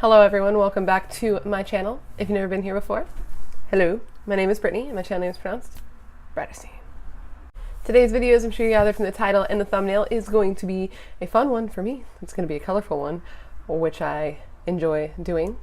Hello everyone, welcome back to my channel. If you've never been here before, hello, my name is Brittany and my channel name is pronounced Bratterstein. Today's video, as I'm sure you gathered from the title and the thumbnail, is going to be a fun one for me. It's going to be a colorful one, which I enjoy doing.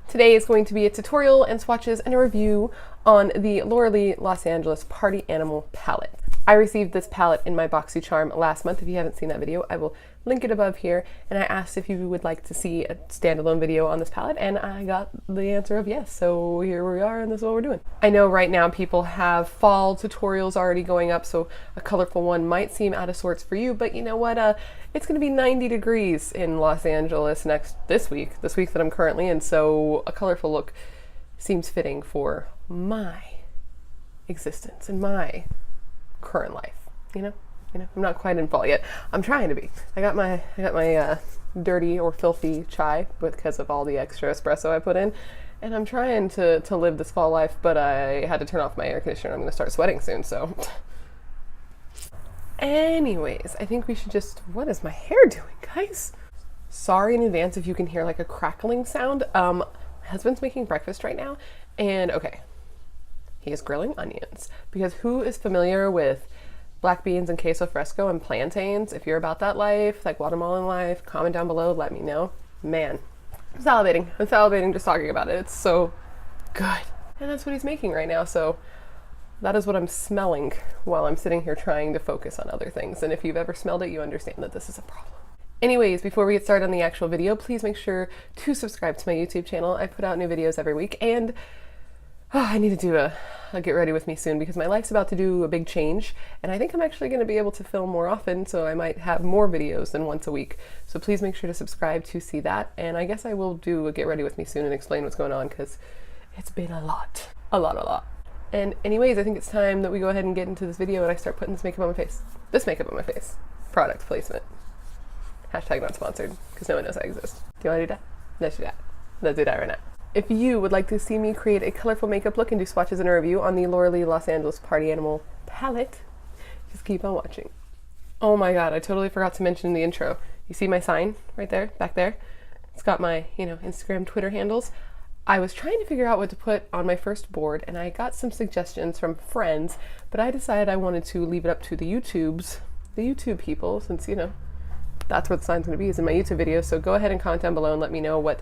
Today is going to be a tutorial and swatches and a review on the Laura Lee Los Angeles Party Animal palette. I received this palette in my BoxyCharm last month. If you haven't seen that video, I will link it above here. And I asked if you would like to see a standalone video on this palette, and I got the answer of yes. So here we are, and this is what we're doing. I know right now people have fall tutorials already going up, so a colorful one might seem out of sorts for you, but you know what? It's going to be 90 degrees in Los Angeles this week that I'm currently in, so a colorful look seems fitting for my existence and my current life. You know, I'm not quite in fall yet. I'm trying to be. I got my dirty or filthy chai because of all the extra espresso I put in, and I'm trying to live this fall life, but I had to turn off my air conditioner. I'm going to start sweating soon, so. Anyways, I think we should just, what is my hair doing, guys? Sorry in advance if you can hear like a crackling sound. My husband's making breakfast right now, and okay, he is grilling onions, because who is familiar with black beans and queso fresco and plantains? If you're about that life, like Guatemalan life, comment down below, let me know. Man, I'm salivating just talking about it. It's so good. And that's what he's making right now, so that is what I'm smelling while I'm sitting here trying to focus on other things. And if you've ever smelled it, you understand that this is a problem. Anyways, before we get started on the actual video, please make sure to subscribe to my YouTube channel. I put out new videos every week, and I need to do a get ready with me soon, because my life's about to do a big change, and I think I'm actually going to be able to film more often, so I might have more videos than once a week. So please make sure to subscribe to see that, and I guess I will do a get ready with me soon and explain what's going on, because it's been a lot. And anyways, I think it's time that we go ahead and get into this video and I start putting this makeup on my face. This makeup on my face. Product placement. Hashtag not sponsored, because no one knows I exist. Do you want to do that? Let's do that. Let's do that right now. If you would like to see me create a colorful makeup look and do swatches and a review on the Laura Lee Los Angeles Party Animal palette, just keep on watching. Oh my god, I totally forgot to mention in the intro. You see my sign right there, back there? It's got my, Instagram, Twitter handles. I was trying to figure out what to put on my first board, and I got some suggestions from friends, but I decided I wanted to leave it up to the YouTube people, since, that's where the sign's going to be, is in my YouTube video. So go ahead and comment down below and let me know what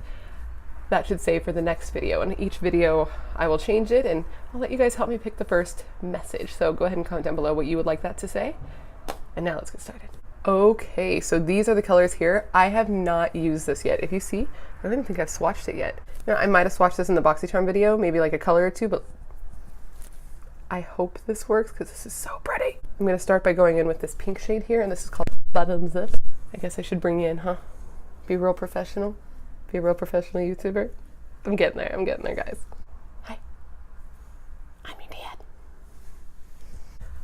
that should say for the next video. And each video I will change it, and I'll let you guys help me pick the first message. So go ahead and comment down below what you would like that to say. And now let's get started. Okay, so these are the colors here. I have not used this yet. If you see, I don't even think I've swatched it yet. I might have swatched this in the BoxyCharm video, maybe like a color or two, but I hope this works because this is so pretty. I'm going to start by going in with this pink shade here, and this is called Bottoms Up. I guess I should bring you in, huh? Be real professional. Be a real professional YouTuber. I'm getting there, guys. Hi. I'm your dad.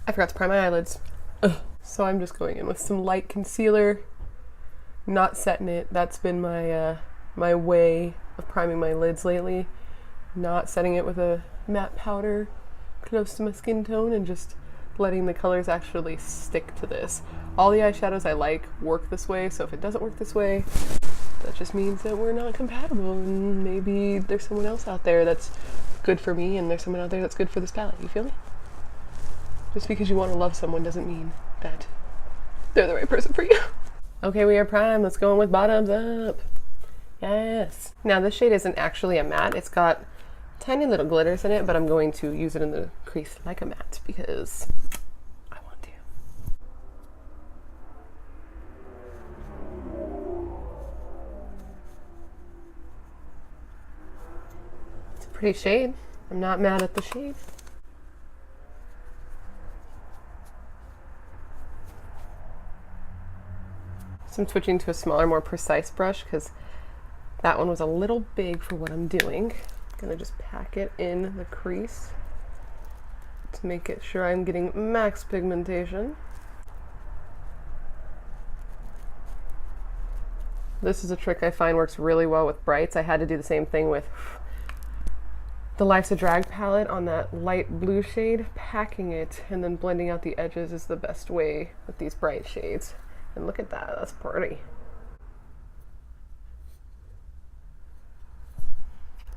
I forgot to prime my eyelids. Ugh. So I'm just going in with some light concealer, not setting it. That's been my my way of priming my lids lately. Not setting it with a matte powder close to my skin tone, and just letting the colors actually stick to this. All the eyeshadows I like work this way, so if it doesn't work this way, that just means that we're not compatible, and maybe there's someone else out there that's good for me, and there's someone out there that's good for this palette. You feel me? Just because you want to love someone doesn't mean that they're the right person for you. Okay, we are primed. Let's go in with Bottoms Up. Yes. Now this shade isn't actually a matte. It's got tiny little glitters in it, but I'm going to use it in the crease like a matte because I want to. It's a pretty shade. I'm not mad at the shade. So I'm switching to a smaller, more precise brush because that one was a little big for what I'm doing. I'm gonna just pack it in the crease to make it sure I'm getting max pigmentation. This is a trick I find works really well with brights. I had to do the same thing with the Life's a Drag palette on that light blue shade. Packing it and then blending out the edges is the best way with these bright shades. And look at that, that's pretty.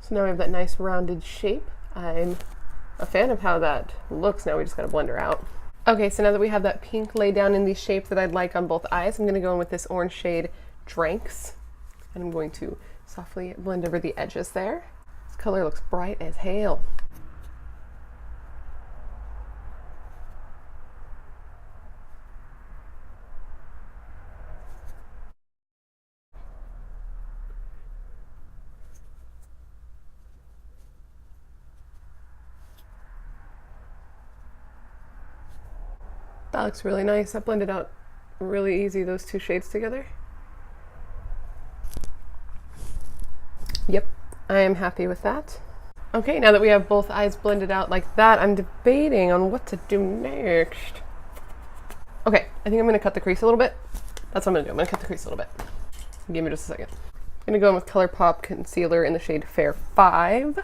So now we have that nice rounded shape. I'm a fan of how that looks. Now we just gotta blend her out. Okay, so now that we have that pink laid down in the shape that I'd like on both eyes, I'm gonna go in with this orange shade Dranks, and I'm going to softly blend over the edges there. This color looks bright as hell. That looks really nice. That blended out really easy, those two shades together. Yep, I am happy with that. Okay, now that we have both eyes blended out like that, I'm debating on what to do next. Okay, I think I'm gonna cut the crease a little bit. That's what I'm gonna do. I'm gonna cut the crease a little bit. Give me just a second. I'm gonna go in with ColourPop concealer in the shade Fair 5.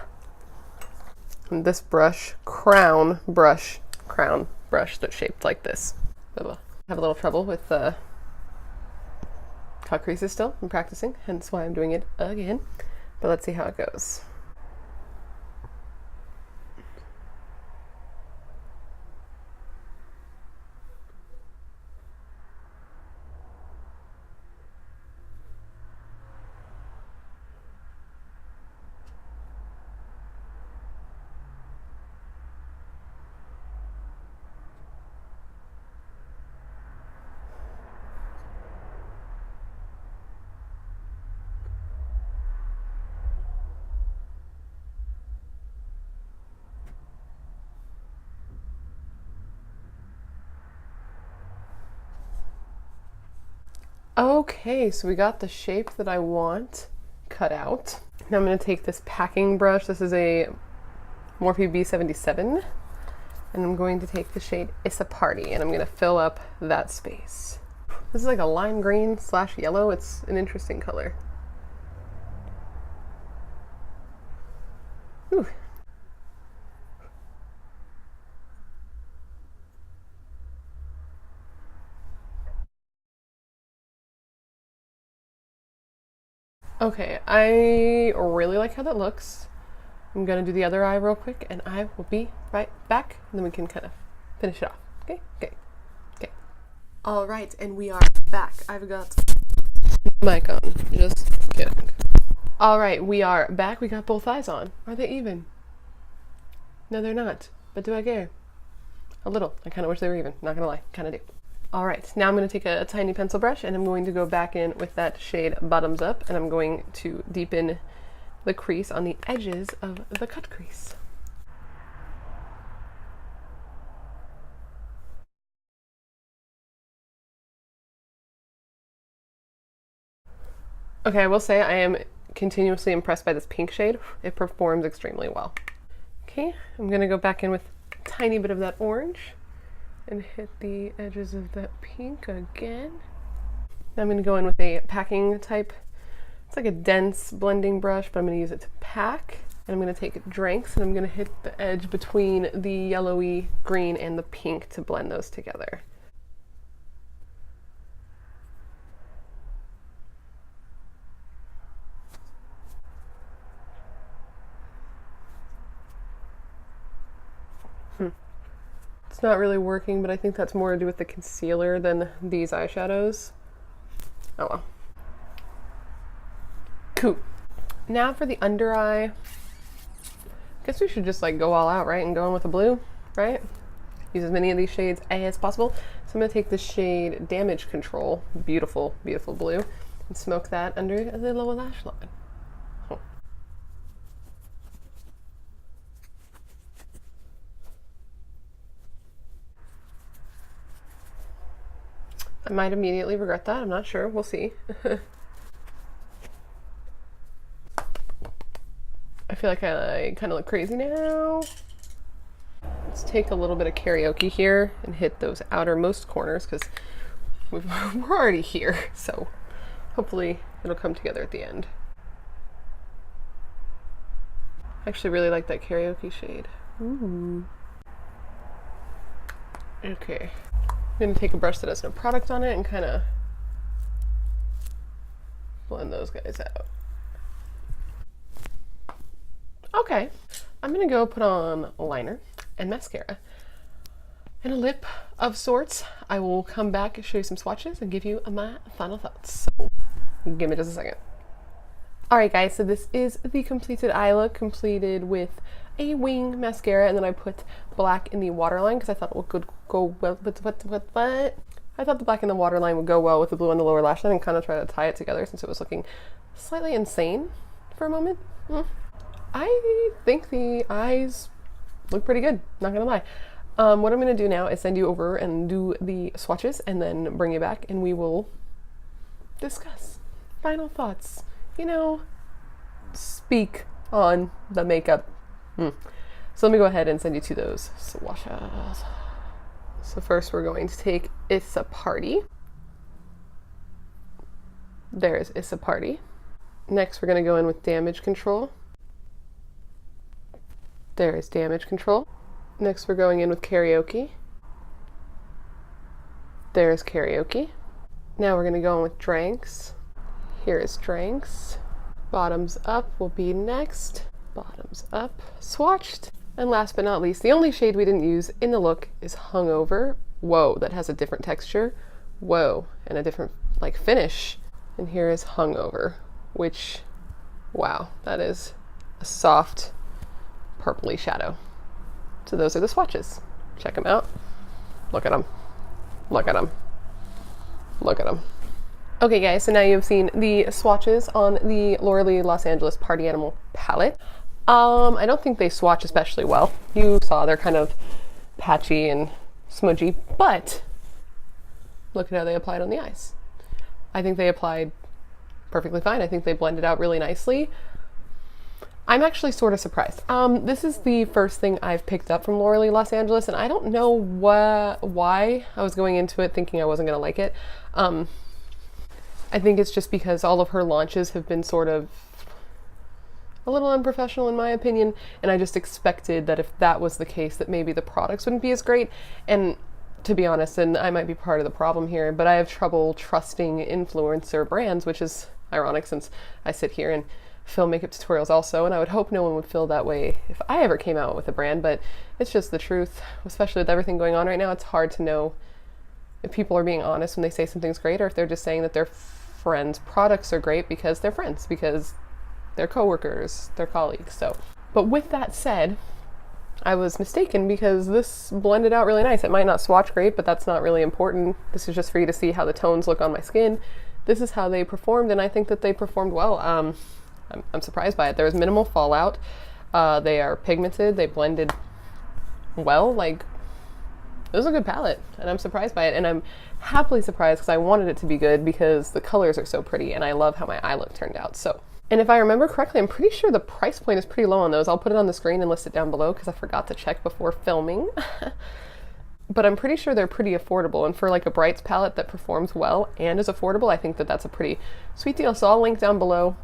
And this brush, crown brush that's shaped like this. I have a little trouble with cut creases still. I'm practicing, hence why I'm doing it again. But let's see how it goes. Okay, so we got the shape that I want cut out. Now I'm going to take this packing brush. This is a Morphe B77. And I'm going to take the shade ISSA Party, and I'm going to fill up that space. This is like a lime green / yellow. It's an interesting color. Ooh. Okay, I really like how that looks. I'm gonna do the other eye real quick, and I will be right back, and then we can kind of finish it off. Okay. All right, and we are back. I've got mic on, just kidding. All right, we are back. We got both eyes on. Are they even? No, they're not, but do I care? A little. I kind of wish they were even, not gonna lie, kind of do. All right, now I'm going to take a tiny pencil brush, and I'm going to go back in with that shade Bottoms Up, and I'm going to deepen the crease on the edges of the cut crease. Okay, I will say I am continuously impressed by this pink shade. It performs extremely well. Okay, I'm going to go back in with a tiny bit of that orange and hit the edges of that pink again. Now I'm going to go in with a packing type. It's like a dense blending brush, but I'm going to use it to pack. And I'm going to take Dranks, and I'm going to hit the edge between the yellowy green and the pink to blend those together. It's not really working, but I think that's more to do with the concealer than these eyeshadows. Oh well. Cool. Now for the under eye. I guess we should just like go all out, right? And go in with the blue, right? Use as many of these shades as possible. So I'm going to take the shade Damage Control, beautiful, beautiful blue, and smoke that under the lower lash line. Oh. I might immediately regret that. I'm not sure. We'll see. I feel like I kind of look crazy now. Let's take a little bit of karaoke here and hit those outermost corners because we're already here. So hopefully it'll come together at the end. I actually really like that karaoke shade. Ooh. Okay. I'm going to take a brush that has no product on it and kind of blend those guys out. Okay, I'm gonna go put on liner and mascara and a lip of sorts. I will come back, show you some swatches, and give you my final thoughts. So, give me just a second. Alright guys, so this is the completed eye look, completed with a wing mascara, and then I put black in the waterline because I thought it would go well with what? I thought the black in the waterline would go well with the blue on the lower lash line and kind of try to tie it together since it was looking slightly insane for a moment. I think the eyes look pretty good, not gonna lie. What I'm gonna do now is send you over and do the swatches and then bring you back and we will discuss final thoughts. You know, speak on the makeup. So let me go ahead and send you to those swatches. So first we're going to take ISSA Party. There's ISSA Party. Next we're going to go in with Damage Control. There is Damage Control. Next we're going in with Karaoke. There's Karaoke. Now we're going to go in with Dranks. Here is Dranks. Bottoms Up will be next. Bottoms Up. Swatched. And last but not least, the only shade we didn't use in the look is Hungover. Whoa, that has a different texture. Whoa, and a different like finish. And here is Hungover, which, wow, that is a soft purpley shadow. So those are the swatches. Check them out. Look at them. Look at them. Look at them. Okay guys, so now you've seen the swatches on the Laura Lee Los Angeles Party Animal palette. I don't think they swatch especially well. You saw they're kind of patchy and smudgy, but look at how they applied on the eyes. I think they applied perfectly fine. I think they blended out really nicely. I'm actually sort of surprised. This is the first thing I've picked up from Laura Lee Los Angeles, and I don't know why I was going into it thinking I wasn't going to like it. I think it's just because all of her launches have been sort of a little unprofessional in my opinion, and I just expected that if that was the case that maybe the products wouldn't be as great. And to be honest, and I might be part of the problem here, but I have trouble trusting influencer brands, which is ironic since I sit here and film makeup tutorials also, and I would hope no one would feel that way if I ever came out with a brand, but it's just the truth, especially with everything going on right now. It's hard to know if people are being honest when they say something's great or if they're just saying that their friends' products are great because they're friends, because they're coworkers, they're colleagues. So, but with that said, I was mistaken because this blended out really nice. It might not swatch great, but that's not really important. This is just for you to see how the tones look on my skin. This is how they performed, and I think that they performed well. I'm surprised by it. There was minimal fallout. They are pigmented. They blended well. Like, it was a good palette, and I'm surprised by it. And I'm happily surprised because I wanted it to be good because the colors are so pretty, and I love how my eye look turned out. So, and if I remember correctly, I'm pretty sure the price point is pretty low on those. I'll put it on the screen and list it down below because I forgot to check before filming. But I'm pretty sure they're pretty affordable, and for like a Brights palette that performs well and is affordable, I think that that's a pretty sweet deal. So I'll link down below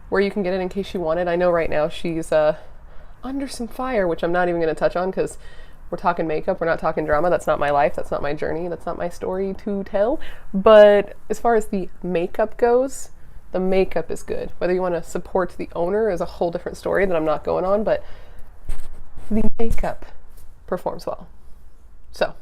where you can get it in case you want it. I know right now she's under some fire, which I'm not even going to touch on because we're talking makeup, we're not talking drama. That's not my life, that's not my journey, that's not my story to tell. But as far as the makeup goes, the makeup is good. Whether you want to support the owner is a whole different story that I'm not going on, but the makeup performs well. So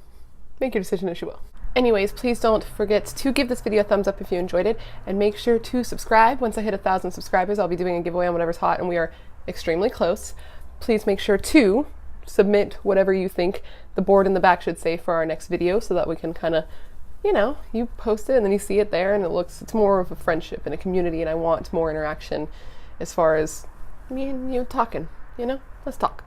make your decision as you will. Anyways, please don't forget to give this video a thumbs up if you enjoyed it, and make sure to subscribe. Once I hit 1,000 subscribers, I'll be doing a giveaway on whatever's hot, and we are extremely close. Please make sure to submit whatever you think the board in the back should say for our next video so that we can kind of, you know, you post it and then you see it there and it's more of a friendship and a community, and I want more interaction as far as me and you talking, you know? Let's talk.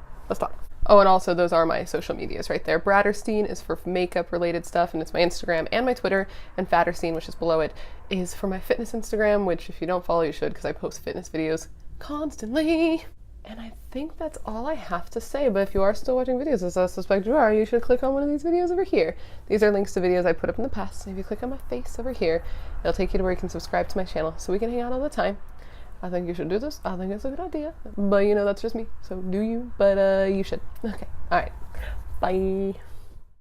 Oh, and also those are my social medias right there. Bradderstein is for makeup related stuff, and it's my Instagram and my Twitter, and Fatterstein, which is below it, is for my fitness Instagram, which if you don't follow, you should, because I post fitness videos constantly. And I think that's all I have to say, but if you are still watching videos, as I suspect you are, you should click on one of these videos over here. These are links to videos I put up in the past, so if you click on my face over here, it'll take you to where you can subscribe to my channel so we can hang out all the time. I think you should do this. I think it's a good idea. But you know, that's just me. So do you, but you should. Okay. All right. Bye.